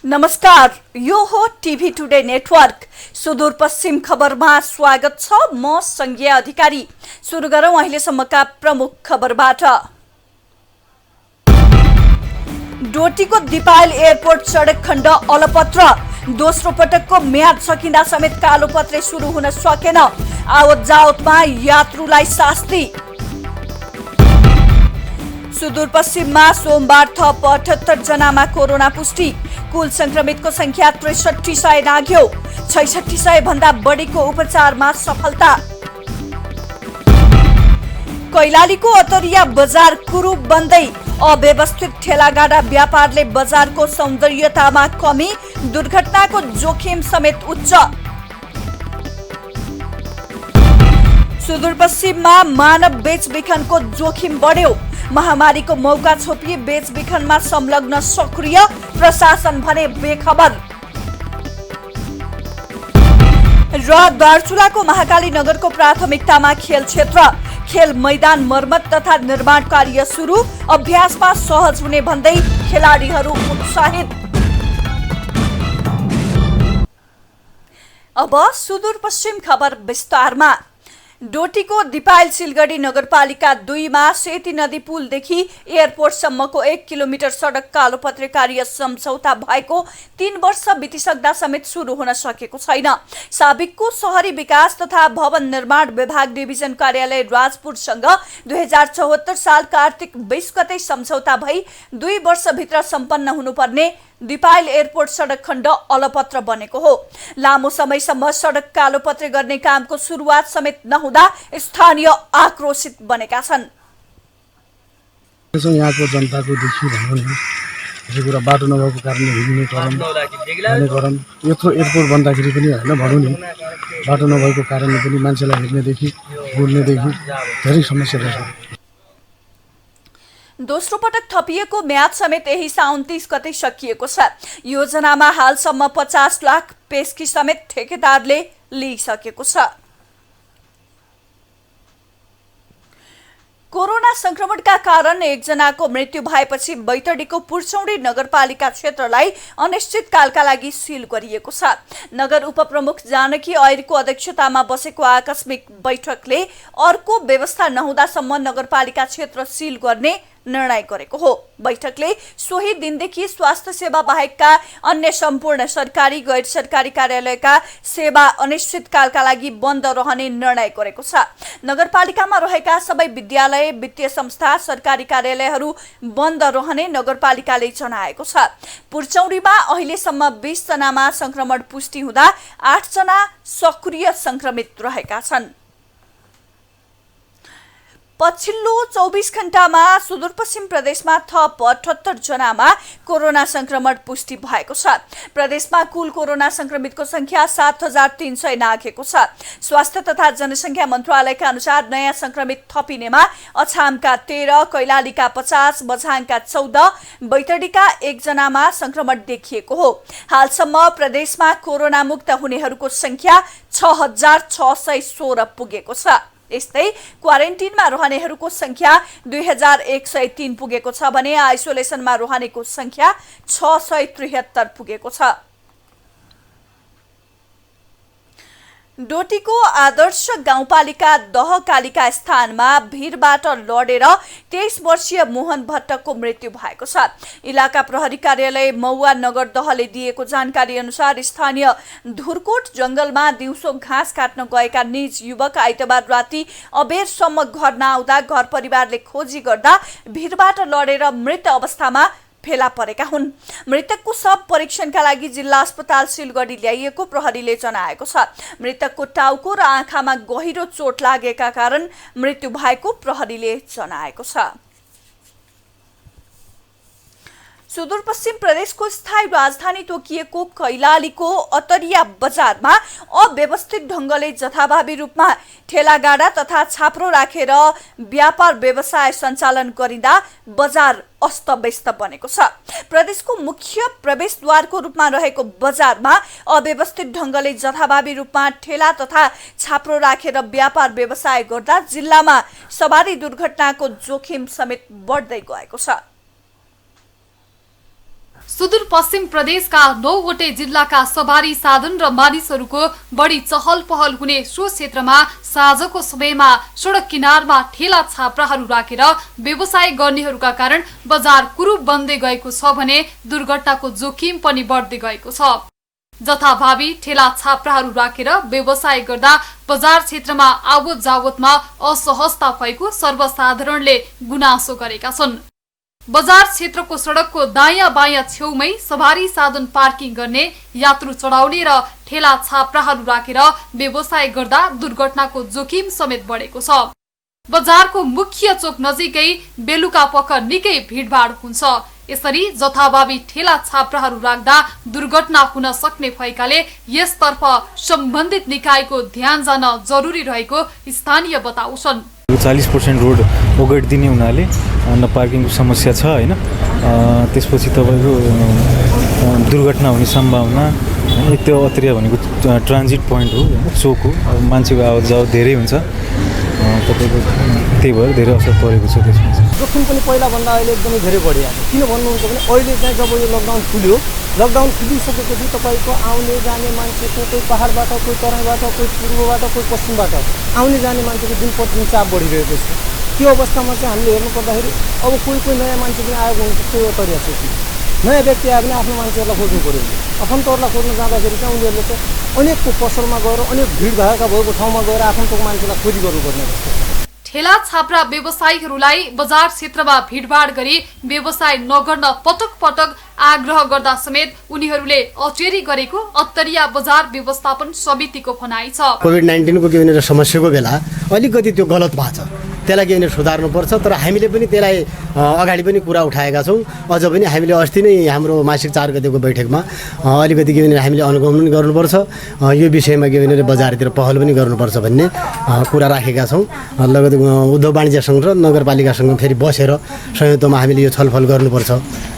नमस्कार, यो हो टिभी टुडे नेटवर्क सुदूरपश्चिम खबरमा स्वागत छ। म संज्ञा अधिकारी। सुरु गरौं अहिलेसम्मका प्रमुख खबरबाट। डोटीको दिपायल एयरपोर्ट सडक खण्ड अलपत्र। दोस्रो पटकको म्याद सकिँदा समेत कालोपत्रे सुरु हुन सकेन। आवत जावतमा यात्रुलाई शास्ति। सुदूरपश्चिममा सोमबार थप 78 जनामा कोरोना पुष्टि। कुल संक्रमितको संख्या 6300 नाग्यो। 6600 भन्दा बढीको उपचारमा सफलता। कैलालीको अतरिया बजार कुरूप बन्दै। अव्यवस्थित ठेलागाडा व्यापारले बजारको सौन्दर्यतामा कमी, दुर्घटनाको जोखिम समेत उच्च। सुदूरपश्चिममा मानव बेचबिखनको जोखिम बढ्यो। महामारीको मौका छोपी बेचबिखनमा संलग्न सक्रिय, प्रशासन भने बेखबर। र दार्चुलाको महाकाली नगरको प्राथमिकतामा खेल क्षेत्र। खेल मैदान मर्मत तथा निर्माण कार्य सुरु। अभ्यासमा सहज हुने भन्दै खेलाडीहरू उत्साहित। अब सुदूरपश्चिम खबर विस्तारमा। डोटीको दिपायल सिलगढी नगरपालिका 2 मा सेती नदी पुलदेखि एयरपोर्टसम्मको 1 किलोमिटर सडक कालोपत्रे कार्य सम्झौता भएको 3 वर्ष बितिसक्दा समेत सुरु हुन सकेको छैन। साबिकको शहरी विकास तथा भवन निर्माण विभाग डिभिजन कार्यालय राजपुरसँग 2074 साल कार्तिक 20 गते सम्झौता भई 2 वर्षभित्र सम्पन्न हुनुपर्ने दिपायल एयरपोर्ट सडक खण्ड अलपत्र बनेको हो। लामो समयसम्म सडक कालोपत्रे गर्ने कामको सुरुवात समेत नहुँदा स्थानीय आक्रोशित बनेका छन्। यहाँको जनताको दुखी भनौँ न, यो कुरा बाटो नभएको कारणले हिँड्ने गरम यत्रो एयरपोर्ट बन्दाखेरि पनि होइन भनौँ नि, बाटो नभएको कारणले पनि मान्छेलाई हिँड्नेदेखि बोल्नेदेखि धेरै समस्याहरू छ। दोस्रो पटक थपिएको म्याद समेत यही साउन 30 गते सकिएको छ। योजनामा हालसम्म 50 लाख पेस्की समेत ठेकेदारले लिइसकेको छ। कोरोना संक्रमणका कारण एकजनाको मृत्यु भएपछि बैतडीको पुर्चौडी नगरपालिका क्षेत्रलाई अनिश्चितकालका लागि सिल गरिएको छ। नगर उपप्रमुख जानकी ऐरको अध्यक्षतामा बसेको आकस्मिक बैठकले अर्को व्यवस्था नहुँदासम्म नगरपालिका क्षेत्र सिल गर्ने निर्णय गरेको हो। बैठकले सोही दिनदेखि स्वास्थ्य सेवा बाहेकका अन्य सम्पूर्ण सरकारी गैर सरकारी कार्यालयका सेवा अनिश्चितकालका लागि बन्द रहने निर्णय गरेको छ। नगरपालिकामा रहेका सबै विद्यालय, वित्तीय संस्था, सरकारी कार्यालयहरू बन्द रहने नगरपालिकाले जनाएको छ। पुर्चौडीमा अहिलेसम्म 20 जनामा संक्रमण पुष्टि हुँदा 8 जना सक्रिय संक्रमित रहेका छन्। पछिल्लो 24 घण्टामा सुदूरपश्चिम प्रदेशमा थप 78 जनामा कोरोना संक्रमण पुष्टि भएको छ। प्रदेशमा कुल कोरोना संक्रमितको संख्या 7300 नाघेको छ। स्वास्थ्य तथा जनसंख्या मन्त्रालयका अनुसार नयाँ संक्रमित थपिनेमा अछामका 13, कैलालीका 50, बझाङका 14, बैतडीका 1 जनामा संक्रमण देखिएको हो। हालसम्म प्रदेशमा कोरोना मुक्त हुनेहरूको संख्या 6616 पुगेको छ। यस्तै क्वारेन्टिनमा रहनेहरूको संख्या 2103 पुगेको छ भने आइसोलेसनमा रहनेको संख्या 673 पुगेको छ। डोटीको आदर्श गाउँपालिका दहकालीका स्थानमा भिरबाट लडेर 23 वर्षीय मोहन भट्टको मृत्यु भएको छ। इलाका प्रहरी कार्यालय मौवा नगर दहले दिएको जानकारी अनुसार स्थानीय धुरकोट जंगलमा दिउँसो घाँस काट्न गएका निज युवक आइतबार राति अबेरसम्म घर नआउँदा घर परिवारले खोजी गर्दा भिरबाट लडेर मृत अवस्थामा फेला परेका हुन्। मृतकको शव परीक्षणका लागि जिल्ला अस्पताल सिलगढी ल्याइएको प्रहरीले जनाएको छ। मृतकको टाउको र आँखामा गहिरो चोट लागेका कारण मृत्यु भएको प्रहरीले जनाएको छ। सुदूरपश्चिम प्रदेशको स्थायी राजधानी तोकिएको कैलालीको अतरिया बजारमा अव्यवस्थित ढंगले जथाभावी रूपमा ठेलागाडा तथा छाप्रो राखेर व्यापार व्यवसाय सञ्चालन गरिँदा बजार अस्तव्यस्त बनेको छ। प्रदेशको मुख्य प्रवेशद्वारको रूपमा रहेको बजारमा अव्यवस्थित ढंगले जथाभावी रूपमा ठेला तथा छाप्रो राखेर व्यापार व्यवसाय गर्दा जिल्लामा सवारी दुर्घटनाको जोखिम समेत बढ्दै गएको छ। सुदूरपश्चिम प्रदेशका 9वटै जिल्लाका सवारी साधन र मानिसहरूको बढी चहल पहल हुने सो क्षेत्रमा साँझको समयमा सडक किनारमा ठेला छाप्राहरू राखेर व्यवसाय गर्नेहरूका कारण बजार कुरूप बन्दै गएको छ भने दुर्घटनाको जोखिम पनि बढ्दै गएको छ। जथाभावी ठेला छाप्राहरू राखेर व्यवसाय गर्दा बजार क्षेत्रमा आवत जावतमा असहजता भएको सर्वसाधारणले गुनासो गरेका छन्। बजार क्षेत्रको सडकको दायाँ बायाँ छेउमै सवारी साधन पार्किङ गर्ने, यात्रु चढाउने र ठेला छाप्राहरू राखेर व्यवसाय गर्दा दुर्घटनाको जोखिम समेत बढेको छ। बजारको मुख्य चोक नजिकै बेलुका पख निकै भिडभाड हुन्छ। यसरी जथाभावी ठेला छाप्राहरू राख्दा दुर्घटना हुन सक्ने भएकाले यसतर्फ सम्बन्धित निकायको ध्यान जान जरुरी रहेको स्थानीय बताउँछन्। 40% रोड ओगटिदिने हुनाले न पार्किङको समस्या छ हैन, त्यसपछि तपाईको दुर्घटना हुने सम्भावना त्यो अत्रिया भनेको ट्रान्जिट पोइन्ट हो, चोक हो, अब मान्छेको आवत जावत धेरै हुन्छ, तपाईको त्यही भएर धेरै असर परेको छ। त्यसमा जोखिम पनि पहिलाभन्दा अहिले एकदमै धेरै बढिया छ। किन भन्नुहुन्छ भने अहिले चाहिँ जब यो लकडाउन खुल्यो, लकडाउन खुलिसकेपछि तपाईँको आउने जाने मान्छेको कोही पहाडबाट, कोही तराईबाट, कोही पूर्वबाट, कोही पश्चिमबाट आउने जाने मान्छेको दिन प्रतिदिन चाप बढिरहेको छ। त्यो अवस्थामा चाहिँ हामीले हेर्नु पर्दाखेरि अब कोही नयाँ मान्छे पनि आएको हुन्छ, त्यो तरिका छ कि नयाँ व्यक्ति आयो भने आफ्नो मान्छेहरूलाई खोज्नु पऱ्यो। आफन्तहरूलाई खोज्न जाँदाखेरि चाहिँ उनीहरूले चाहिँ अनेकको पसलमा गएर, अनेक भिड भएको ठाउँमा गएर आफन्तको मान्छेलाई खोजी गर्नुपर्ने जस्तो छ। ठेला छाप्रा व्यवसायीहरूलाई बजार क्षेत्रमा भिडभाड गरी व्यवसाय नगर्न पटक पटक आग्रह गर्दा समेत उनीहरूले अचेरी गरेको अत्तरिया बजार व्यवस्थापन समितिको भनाइ छ। कोभिड-19 को के भनेर समस्याको बेला अलिकति त्यो गलत भएको छ, त्यसलाई के भने सुधार्नुपर्छ। तर हामीले पनि त्यसलाई अगाडि पनि कुरा उठाएका छौँ। अझ पनि हामीले अस्ति नै हाम्रो मासिक 4 गतेको बैठकमा अलिकति के भने हामीले अनुगमन गर्नुपर्छ, यो विषयमा के भने बजारतिर पहल पनि गर्नुपर्छ भन्ने कुरा राखेका छौँ। लगत उद्योग वाणिज्य सङ्घ र नगरपालिकासँग फेरि बसेर संयुक्तमा हामीले यो छलफल गर्नुपर्छ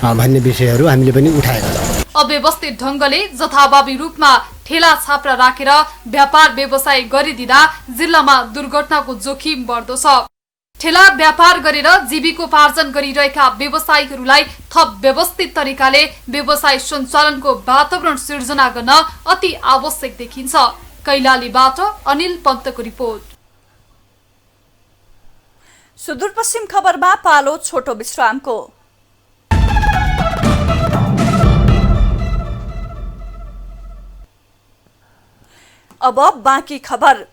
भन्ने विषयहरू हामीले पनि उठाएका छौँ। अव्यवस्थित ढङ्गले जथाभावी रूपमा ठेला छाप्रा राखेर व्यापार व्यवसाय गरिदिँदा जिल्लामा दुर्घटनाको जोखिम बढ्दो छ। ठेला व्यापार गरेर जीविकोपार्जन गरिरहेका व्यवसायीहरूलाई थप व्यवस्थित तरिकाले व्यवसाय सञ्चालनको वातावरण सिर्जना गर्न अति आवश्यक देखिन्छ। कैलालीबाट अनिल पन्तको रिपोर्ट। सुदूरपश्चिम खबरमा पालो छोटो विश्रामको। अब बाँकी खबर।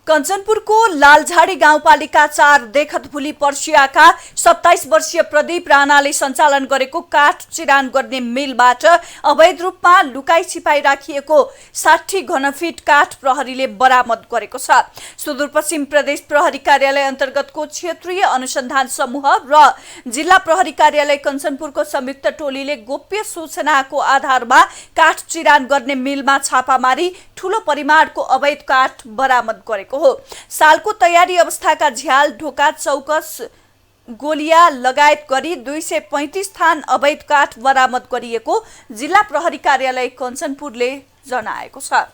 कञ्चनपुरको लालझाडी गाउँपालिका 4 देखतभुली पर्सियाका 27 वर्षीय प्रदीप राणाले सञ्चालन गरेको काठ चिरान गर्ने मिलबाट अवैध रूपमा लुकाई छिपाई राखिएको 60 घनफिट काठ प्रहरीले बरामद गरेको छ। सुदूरपश्चिम प्रदेश प्रहरी कार्यालय अन्तर्गतको क्षेत्रीय अनुसन्धान समूह र जिल्ला प्रहरी कार्यालय कञ्चनपुरको संयुक्त टोलीले गोप्य सूचनाको आधारमा काठ चिरान गर्ने मिलमा छापा मारी ठूलो परिमाणको अवैध काठ बरामद गरेको हो। सालको तयारी अवस्थाका झ्याल, ढोका, चौकस, गोलिया लगायत गरी 235 थान अवैध काठ बरामद गरिएको जिल्ला प्रहरी कार्यालय कञ्चनपुरले जनाएको छ।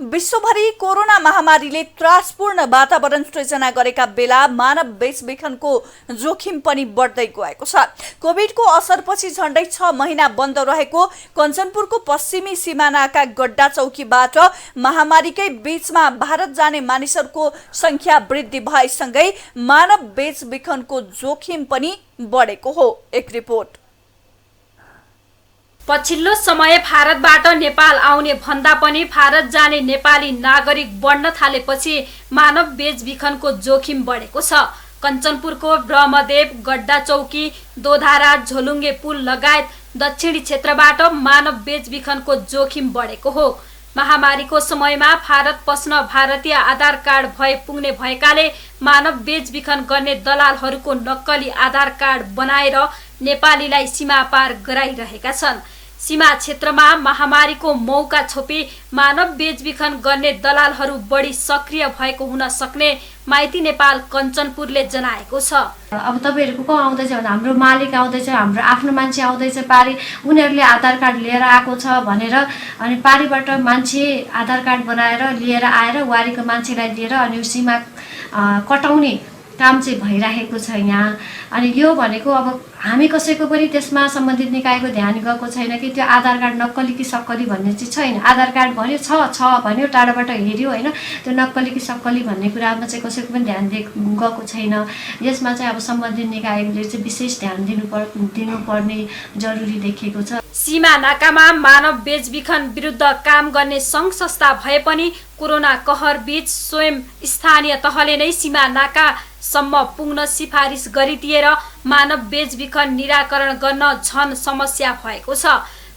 विश्वभरि कोरोना महामारीले त्रासपूर्ण वातावरण सृजना गरेका बेला मानव बेचबिखनको जोखिम पनि बढ्दै गएको छ। कोभिडको असरपछि झण्डै 6 महिना बन्द रहेको कञ्चनपुरको पश्चिमी सिमानाका गड्डा चौकीबाट महामारीकै बीचमा भारत जाने मानिसहरूको संख्या वृद्धि भएसँगै मानव बेचबिखनको जोखिम पनि बढेको हो। एक रिपोर्ट। पछिल्लो समय भारतबाट नेपाल आउने भन्दा पनि भारत जाने नेपाली नागरिक बढ्न थालेपछि मानव बेचबिखनको जोखिम बढेको छ। कञ्चनपुरको ब्रह्मदेव, गड्डा चौकी, दोधारा, झोलुङ्गे पुल लगायत दक्षिणी क्षेत्रबाट मानव बेचबिखनको जोखिम बढेको हो। महामारीको समयमा भारत पस्न भारतीय आधार कार्ड भए पुग्ने भएकाले मानव बेचबिखन गर्ने दलालहरूको नक्कली आधार कार्ड बनाएर नेपालीलाई सीमा पार गराइरहेका छन्। सीमा क्षेत्रमा महामारीको मौका छोपी मानव बेचबिखन गर्ने दलालहरू बढी सक्रिय भएको हुन सक्ने माइती नेपाल कञ्चनपुरले जनाएको छ। अब तपाईहरुको को आउँदैछ भने हाम्रो मालिक आउँदैछ, हाम्रो आफ्नो मान्छे आउँदैछ पारी, उनीहरूले आधार कार्ड लिएर आएको छ भनेर अनि पारीबाट मान्छे आधार कार्ड बनाएर लिएर आएर वारीको मान्छेलाई लिएर अनि सीमा कटाउने काम चाहिँ भइरहेको छ यहाँ। अनि यो भनेको अब हामी कसैको पनि त्यसमा सम्बन्धित निकायको ध्यान गएको छैन कि त्यो आधार कार्ड नक्कली कि सक्कली भन्ने चाहिँ छैन। आधार कार्ड भन्यो छ भन्यो, टाढाबाट हेऱ्यो होइन, त्यो नक्कली कि सक्कली भन्ने कुरामा चाहिँ कसैको पनि ध्यान गएको छैन। यसमा चाहिँ अब सम्बन्धित निकायले चाहिँ विशेष ध्यान दिनुपर्ने जरुरी देखिएको छ। सीमा नाकामा मानव बेचबिखन विरुद्ध काम गर्ने सङ्घ संस्था भए पनि कोरोना कहर बीच स्वयं स्थानीय तहले नै सीमा नाकासम्म पुग्न सिफारिस गरिदिएर मानव बेचबिखन निराकरण गर्न झन समस्या भएको छ।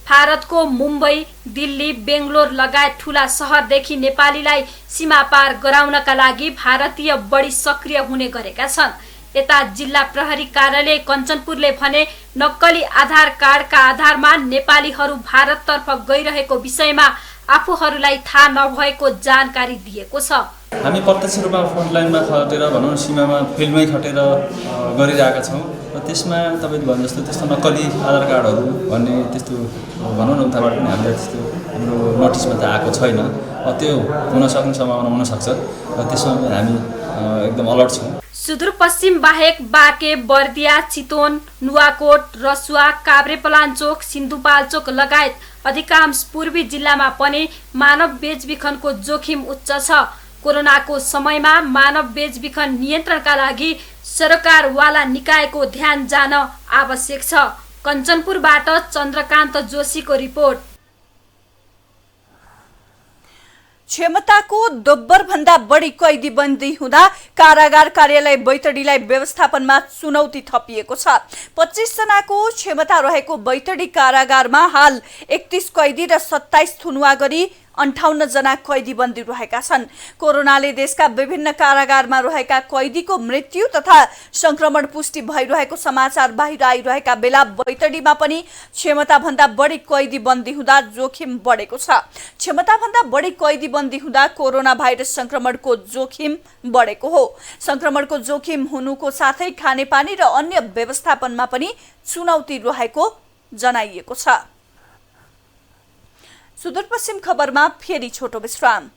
भारतको मुम्बई, दिल्ली, बेङ्गलोर लगायत ठूला सहरदेखि नेपालीलाई सीमा पार गराउनका लागि भारतीय बढी सक्रिय हुने गरेका छन्। यता जिल्ला प्रहरी कार्यालय कञ्चनपुरले भने नक्कली आधार कार्डका आधारमा नेपालीहरू भारततर्फ गइरहेको विषयमा आफूहरूलाई थाहा नभएको जानकारी दिएको छ। हामी प्रत्यक्ष रूपमा फ्रन्टलाइनमा खटेर भनौँ सीमामा फिल्डमै खटेर गरिरहेका छौँ र त्यसमा तपाईँले भने जस्तो त्यस्तो नक्कली आधार कार्डहरू भन्ने त्यस्तो भनौँ न उताबाट पनि हामीलाई त्यस्तो हाम्रो नोटिसमा त आएको छैन। त्यो हुन सक्ने सम्भावना हुनसक्छ र त्यसमा हामी एकदम अलर्ट छौँ। सुदूरपश्चिम बाहेक बाँके, बर्दिया, चितवन, नुवाकोट, रसुवा, काभ्रेपलाञ्चोक, सिन्धुपाल्चोक लगायत अधिकांश पूर्वी जिल्लामा पनि मानव बेचबिखनको जोखिम उच्च छ। कोरोनाको समयमा मानव बेचबिखन नियन्त्रणका लागि सरकारवाला निकायको ध्यान जान आवश्यक छ। कञ्चनपुरबाट चन्द्रकान्त जोशीको रिपोर्ट। क्षमताको दोब्बर भन्दा बढी कैदी बन्दी हुँदा कारागार कार्यालय बैतडीलाई व्यवस्थापनमा चुनौती थपिएको छ। 25 जनाको क्षमता रहेको बैतडी कारागारमा हाल 31 कैदी र 27 थुनुवा गरी 58 जना कैदी बन्दी रहेका छन्। कोरोनाले देशका विभिन्न कारागारमा रहेका कैदीको मृत्यु तथा संक्रमण पुष्टि भइरहेको समाचार बाहिर आइरहेका बेला बैतडीमा पनि क्षमताभन्दा बढी कैदी बन्दी हुँदा जोखिम बढेको छ। क्षमताभन्दा बढी कैदी बन्दी हुँदा कोरोना भाइरस संक्रमणको जोखिम बढेको हो। संक्रमणको जोखिम हुनुको साथै खानेपानी र अन्य व्यवस्थापनमा पनि चुनौती रहेको जनाइएको छ। सुदूरपश्चिम खबरमा फेरि छोटो विश्राम।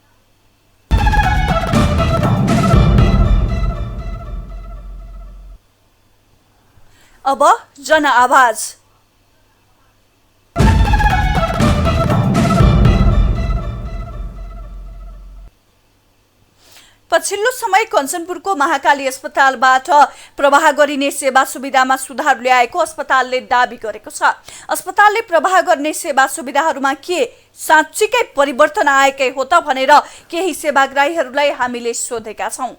अब जन आवाज। पछिल्लो समय कञ्चनपुरको महाकाली अस्पतालबाट प्रवाह गरिने सेवा सुविधामा सुधार ल्याएको अस्पतालले दाबी गरेको छ। अस्पतालले प्रवाह गर्ने सेवा सुविधाहरूमा के साँच्चीकै परिवर्तन आएकै हो त भनेर केही सेवाग्राहीहरूलाई हामीले सोधेका छौँ।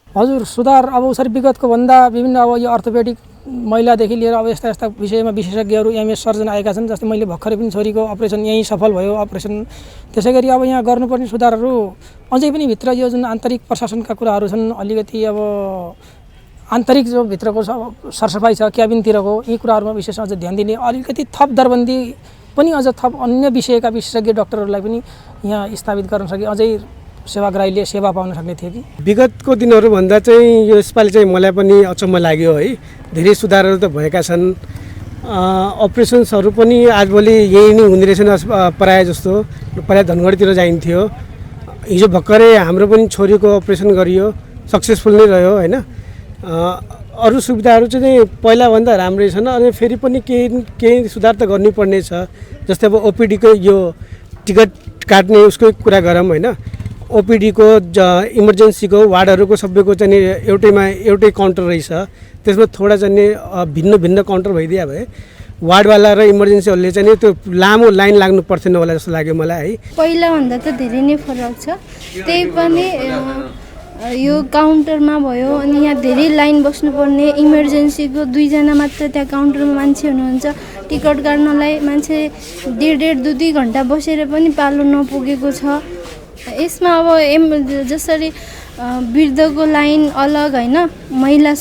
हजुर, सुधार अब उसरी विगतको भन्दा विभिन्न अब यो अर्थोपेडिक महिलादेखि लिएर अब यस्ता यस्ता विषयमा विशेषज्ञहरू एमएस सर्जन आएका छन्। जस्तै मैले भर्खरै पनि छोरीको अपरेसन यहीँ सफल भयो अपरेसन। त्यसै गरी अब यहाँ गर्नुपर्ने सुधारहरू अझै पनि भित्र यो जुन आन्तरिक प्रशासनका कुराहरू छन्, अलिकति अब आन्तरिक जो भित्रको सरसफाइ छ क्याबिनतिरको, यी कुराहरूमा विशेष अझ ध्यान दिने, अलिकति थप दरबन्दी पनि अझ थप अन्य विषयका विशेषज्ञ डाक्टरहरूलाई पनि यहाँ स्थापित गर्न सके अझै सेवाग्राहीले सेवा पाउन सक्ने थियो कि। विगतको दिनहरूभन्दा चाहिँ यसपालि चाहिँ मलाई पनि अचम्म लाग्यो है। धेरै सुधारहरू त भएका छन्। अपरेसन्सहरू पनि आजभोलि यही नै हुने रहेछन् प्रायः जस्तो। प्रायः धनगढीतिर जाइन्थ्यो। हिजो भर्खरै हाम्रो पनि छोरीको अपरेसन गरियो, सक्सेसफुल नै रह्यो होइन। अरू सुविधाहरू चाहिँ पहिलाभन्दा राम्रै छन्। अनि फेरि पनि केही सुधार त गर्नुपर्ने छ। जस्तै अब ओपिडीको यो टिकट काट्ने उसको कुरा गरौँ होइन। ओपिडीको इमर्जेन्सीको वार्डहरूको सबैको चाहिँ एउटै काउन्टर रहेछ। त्यसमा थोडा चाहिँ भिन्न भिन्न काउन्टर भइदिया भए वार्डवाला र इमर्जेन्सीहरूले चाहिँ त्यो लामो लाइन लाग्नु पर्थेन होला जस्तो लाग्यो मलाई है। पहिलाभन्दा त धेरै नै फरक छ। त्यही पनि यो काउन्टरमा भयो अनि यहाँ धेरै लाइन बस्नुपर्ने, इमर्जेन्सीको 2 जना मात्र त्यहाँ काउन्टरमा मान्छे हुनुहुन्छ। टिकट काट्नलाई मान्छे डेढ 2 घन्टा बसेर पनि पालो नपुगेको छ। यसमा अब जसरी वृद्धको लाइन अलग होइन, महिला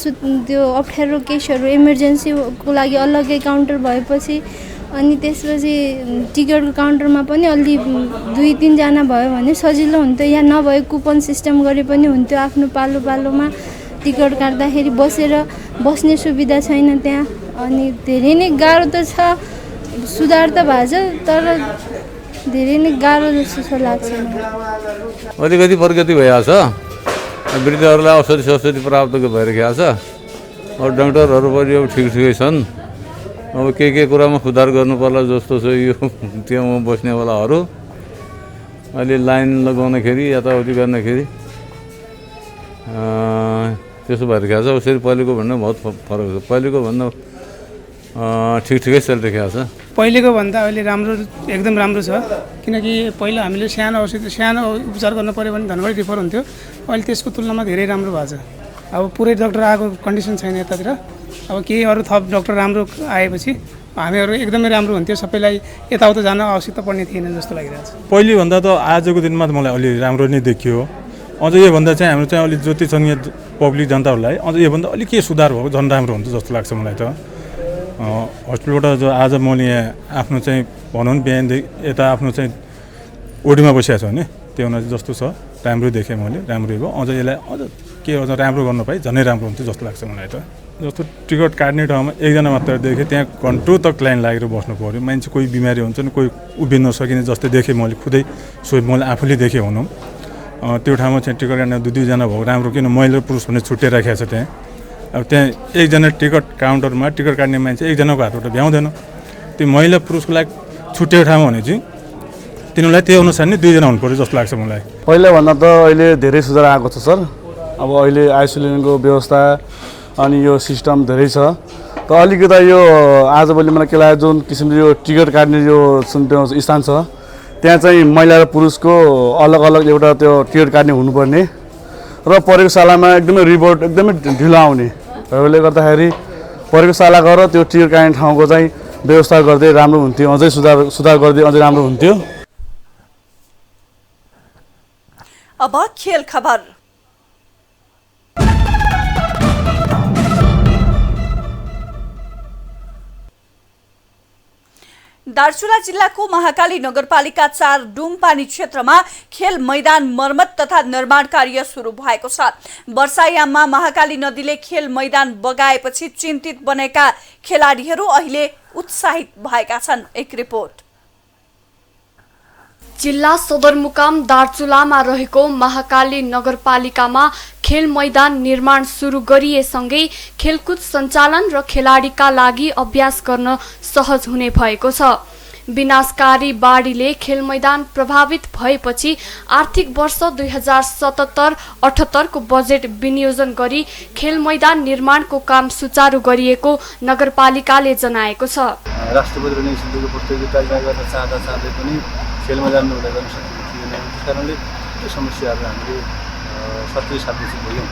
त्यो अप्ठ्यारो केसहरू इमर्जेन्सीको लागि अलग्गै काउन्टर भएपछि अनि त्यसपछि टिकटको काउन्टरमा पनि अलि 2-3 जना भयो भने सजिलो हुन्थ्यो। यहाँ नभए कुपन सिस्टम गरे पनि हुन्थ्यो। आफ्नो पालोमा टिकट काट्दाखेरि बस्ने सुविधा छैन त्यहाँ। अनि धेरै नै गाह्रो त छ। सुधार त भएछ तर धेरै नै गाह्रो जस्तो लाग्छ। अलिकति प्रगति भइरहेको छ। वृद्धहरूलाई औषधि प्राप्त भइरहेको छ। अब डाक्टरहरू पनि अब ठिकै छन्। अब के कुरामा सुधार गर्नु पर्ला जस्तो छ यो त्यहाँ बस्नेवालाहरू अहिले लाइन लगाउँदाखेरि यताउति गर्दाखेरि त्यसो भइरहेको छ। उसरी पहिलेको भन्दा बहुत फरक छ। पहिलेको भन्दा ठिकै चलिरहेको छ। पहिलेको भन्दा अहिले राम्रो एकदम राम्रो छ, किनकि पहिला हामीले सानो उपचार गर्नु पऱ्यो भने धनगढी रिफर हुन्थ्यो। अहिले त्यसको तुलनामा धेरै राम्रो भएको छ। अब पुरै डाक्टर आएको कन्डिसन छैन यतातिर। अब केही अरू थप डाक्टर राम्रो आएपछि हामीहरू एकदमै राम्रो हुन्थ्यो। सबैलाई यताउता जान आवश्यकता पर्ने थिएन जस्तो लागिरहेको छ। पहिलेभन्दा त आजको दिनमा त मलाई अलि राम्रो नै देखियो। अझ योभन्दा चाहिँ हाम्रो चाहिँ अलिक जति छन् यहाँ पब्लिक जनताहरूलाई अझ योभन्दा अलिक के सुधार भएको झन् राम्रो हुन्छ जस्तो लाग्छ मलाई त। हस्पिटलबाट जो आज मैले यहाँ आफ्नो चाहिँ भनौँ न बिहानदेखि यता आफ्नो चाहिँ ओडीमा बसिएको छ भने त्यो हुन जस्तो छ राम्रो देखेँ मैले। राम्रै भयो। अझ यसलाई अझ के अझ राम्रो गर्न पाएँ झनै राम्रो हुन्छ जस्तो लाग्छ मलाई त। जस्तो टिकट काट्ने ठाउँमा एकजना मात्र देखेँ, त्यहाँ घन्टो तक लाइन लागेर बस्नु पऱ्यो। मान्छे कोही बिमारी हुन्छ नि, कोही उभिन नसकिने जस्तै देखेँ मैले खुदै। मैले आफूले देखेँ हुनु त्यो ठाउँमा चाहिँ टिकट काट्ने 2-2जना भयो राम्रो, किन महिला पुरुष भने छुट्टै राखेको छ त्यहाँ। अब त्यहाँ एकजना टिकट काउन्टरमा टिकट काट्ने मान्छे एकजनाको हातबाट भ्याउँदैन। त्यो महिला पुरुषको लागि छुट्टिएको ठाउँमा भने चाहिँ तिनीहरूलाई त्यही अनुसार नै 2जना हुनु पऱ्यो जस्तो लाग्छ मलाई। पहिलाभन्दा त अहिले धेरै सुधार आएको छ सर। अब अहिले आइसोलेसनको व्यवस्था अनि यो सिस्टम धेरै छ। त अलिकता यो आजभोलि मलाई के लाग्यो जुन किसिमले यो टिकट काट्ने यो स्थान छ त्यहाँ चाहिँ महिला र पुरुषको अलग अलग एउटा त्यो टिकट काट्ने हुनुपर्ने र परेको सालामा एकदमै रिपोर्ट एकदमै ढिलो आउने भएकोले गर्दाखेरि परेको साला गएर त्यो टिकट काट्ने ठाउँको चाहिँ व्यवस्था गर्दै राम्रो हुन्थ्यो। अझै सुधार गर्दै अझै राम्रो हुन्थ्यो। अब खेल खबर। दार्चुला जिल्लाको महाकाली नगरपालिका 4 डुमपानी क्षेत्रमा खेल मैदान मर्मत तथा निर्माण कार्य सुरु भएको छ। वर्षायाममा महाकाली नदीले खेल मैदान बगाएपछि चिन्तित बनेका खेलाडीहरू अहिले उत्साहित भएका छन्। एक रिपोर्ट। जिल्ला सदरमुकाम दार्चुलामा रहेको महाकाली नगरपालिकामा खेल मैदान निर्माण सुरु गरिएसँगै खेलकुद सञ्चालन र खेलाडीका लागि अभ्यास गर्न सहज हुने भएको छ। विनाशकारी बाढीले खेल मैदान प्रभावित भएपछि आर्थिक वर्ष 2077-78 को बजेट विनियोजन गरी खेल मैदान निर्माणको काम सुचारू गरिएको नगरपालिकाले जनाएको छ। राष्ट्रपति नेसनलको प्रतियोगिता गर्न चाहँदै पनि खेल मैदान निर्माण गर्न सकेको थिएन। त्यस कारणले त्यो समस्याहरू हामीले सक्रिय साथमा भयौँ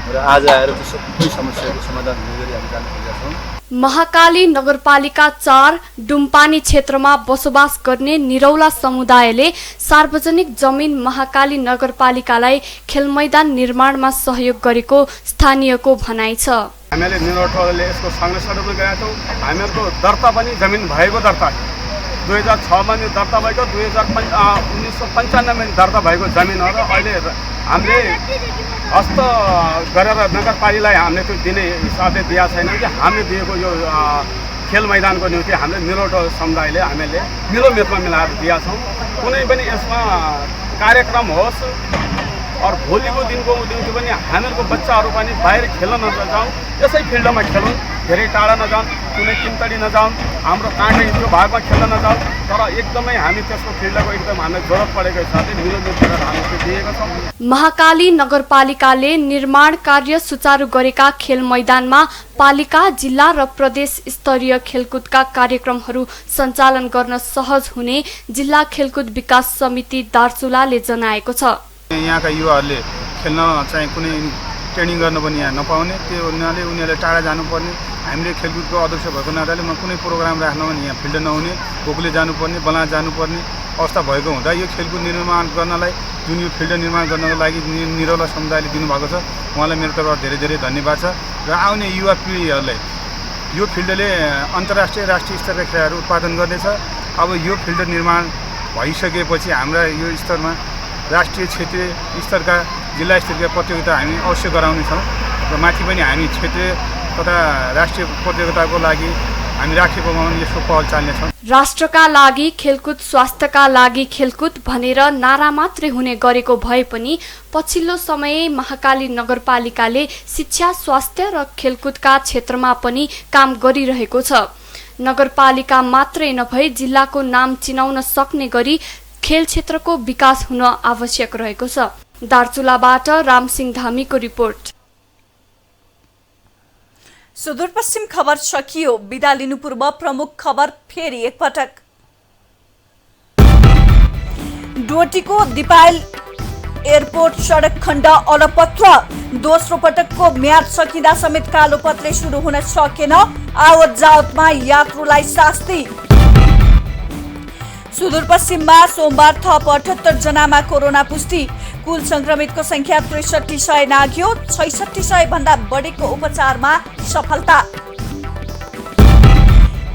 र आज आएर त्यो सबै समस्याको समाधान हुने गरी हामी जान खोजेका छौँ। महाकाली नगरपालिका 4 डुम्पानी क्षेत्रमा बसोबास गर्ने निरौला समुदायले सार्वजनिक जमिन महाकाली नगरपालिकालाई खेल मैदान निर्माणमा सहयोग गरेको स्थानीयको भनाइ छ। हामीले निरौलाले यसको संरक्षण पनि गरेका छौँ। हामीहरूको दर्ता पनि जमिन भएको दर्ता 2006 मा दर्ता भएको 1995 दर्ता भएको जमिनहरू अहिले हामीले हस्त गरेर नगरपालिकालाई हामीले त्यो दिने हिसाबले दिएको छैन कि हामीले दिएको यो खेल मैदानको निम्ति हामीले निरौला समुदायले हामीले मिलोमेतमा मिलाएर दिएका छौँ। कुनै पनि यसमा कार्यक्रम होस् और भोलिको दिनको निम्ति पनि हामीहरूको बच्चाहरू पनि बाहिर खेल्न नजाउँ, यसै फिल्डमा खेलौँ, धेरै टाढा नजाउँ, कुनै किमतडी नजाउँ, हाम्रो काँडे त्यो भागमा खेल्न नजाउँ। तर एकदमै हामी त्यसको फिल्डको एकदम हामीलाई जरुरत परेको हिसाबले मिलोमेत गरेर हामीले दिएका छौँ। महाकाली नगरपालिकाले निर्माण कार्य सुचारू गरेका खेल मैदानमा पालिका, जिल्ला र प्रदेश स्तरीय खेलकुदका कार्यक्रमहरू सञ्चालन गर्न सहज हुने जिल्ला खेलकुद विकास समिति दार्चुलाले जनाएको छ। यहाँका युवाहरूले खेल्न चाहिँ कुनै ट्रेनिङ गर्न पनि यहाँ नपाउने, त्यो हुनाले उनीहरूले टाढा जानुपर्ने। हामीले खेलकुदको अध्यक्ष भएको नाताले म कुनै प्रोग्राम राख्न पनि यहाँ फिल्ड नहुने, गोकुले जानुपर्ने, बला जानुपर्ने अवस्था भएको हुँदा यो खेलकुद निर्माण गर्नलाई जुन यो फिल्ड निर्माण गर्नको लागि निरौला समुदायले दिनुभएको छ, उहाँलाई मेरो तर्फबाट धेरै धेरै धन्यवाद छ। र आउने युवा पिँढीहरूलाई यो फिल्डले अन्तर्राष्ट्रिय राष्ट्रिय स्तरका खेलाहरू उत्पादन गर्नेछ। अब यो फिल्ड निर्माण भइसकेपछि हाम्रा यो स्तरमा राष्ट्रिय क्षेत्रीय स्तरका जिल्ला स्तरका प्रतियोगिता हामी अवश्य गराउनेछौँ र माथि पनि हामी क्षेत्रीय तथा राष्ट्रिय प्रतियोगिताको लागि हामी राखेकोमा पनि यसको पहल चाल्नेछौँ। राष्ट्रका लागि खेलकुद, स्वास्थ्यका लागि खेलकुद भनेर नारा मात्रै हुने गरेको भए पनि पछिल्लो समय महाकाली नगरपालिकाले शिक्षा, स्वास्थ्य र खेलकुदका क्षेत्रमा पनि काम गरिरहेको छ। नगरपालिका मात्रै नभई जिल्लाको नाम चिनाउन सक्ने गरी खेल क्षेत्रको विकास हुन आवश्यक रहेको छ। दार्चुलाबाट रामसिंह धामीको रिपोर्ट। सुदूरपश्चिम खबर सकियो। बिदा लिनु पूर्व प्रमुख खबर फेरि एकपटक। डोटीको दिपायल एयरपोर्ट सडक खण्ड अलपत्र। दोस्रो पटकको म्याद सकिँदा समेत कालोपत्रे सुरु हुन सकेन। आवत जावतमा यात्रुलाई शास्ति। सुदूरपश्चिममा सोमबार थप 78 जनामा कोरोना पुष्टि। कुल संक्रमितको संख्या 6300 नाग्यो। 6600 भन्दा बढीको उपचारमा सफलता।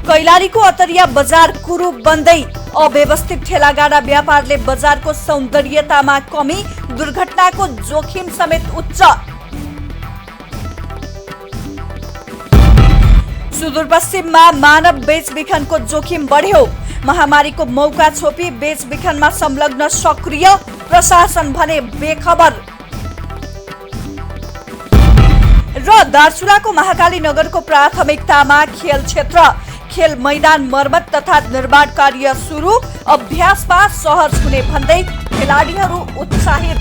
कैलालीको अतरिया बजार कुरूप बन्दै। अव्यवस्थित ठेलागाडा व्यापारले बजारको सौन्दर्यतामा कमी। दुर्घटनाको जोखिम समेत उच्च। सुदूरपश्चिममा मानव बेचबिखनको जोखिम बढ्यो। महामारीको मौका छोपी बेचबिखनमा संलग्न सक्रिय। प्रशासन भने बेखबर। र दार्चुलाको महाकाली नगरको प्राथमिकतामा खेल क्षेत्र। खेल मैदान मर्मत तथा निर्माण कार्य सुरु। अभ्यासमा सहज हुने भन्दै खेलाडीहरू उत्साहित।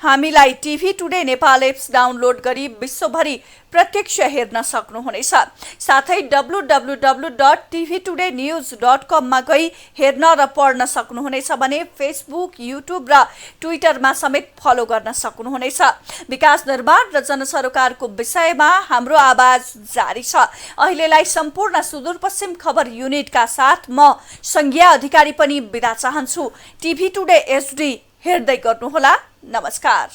हामीलाई TV today Nepal apps download गरी विश्वभरि प्रत्यक्ष हेर्न सक्नुहुनेछ। साथै www.tvtoday.news.com मा गई हेर्न र पढ्न सक्नुहुनेछ भने फेसबुक, युट्युब र ट्विटरमा समेत फलो गर्न सक्नुहुनेछ। विकास निर्माण र जनसरोकारको विषयमा हाम्रो आवाज जारी छ। अहिलेलाई सम्पूर्ण सुदूरपश्चिम खबर युनिटका साथ म संज्ञा अधिकारी पनि बिदा चाहन्छु। टिभी टुडे एचडी हेर्दै गर्नुहोला। नमस्कार।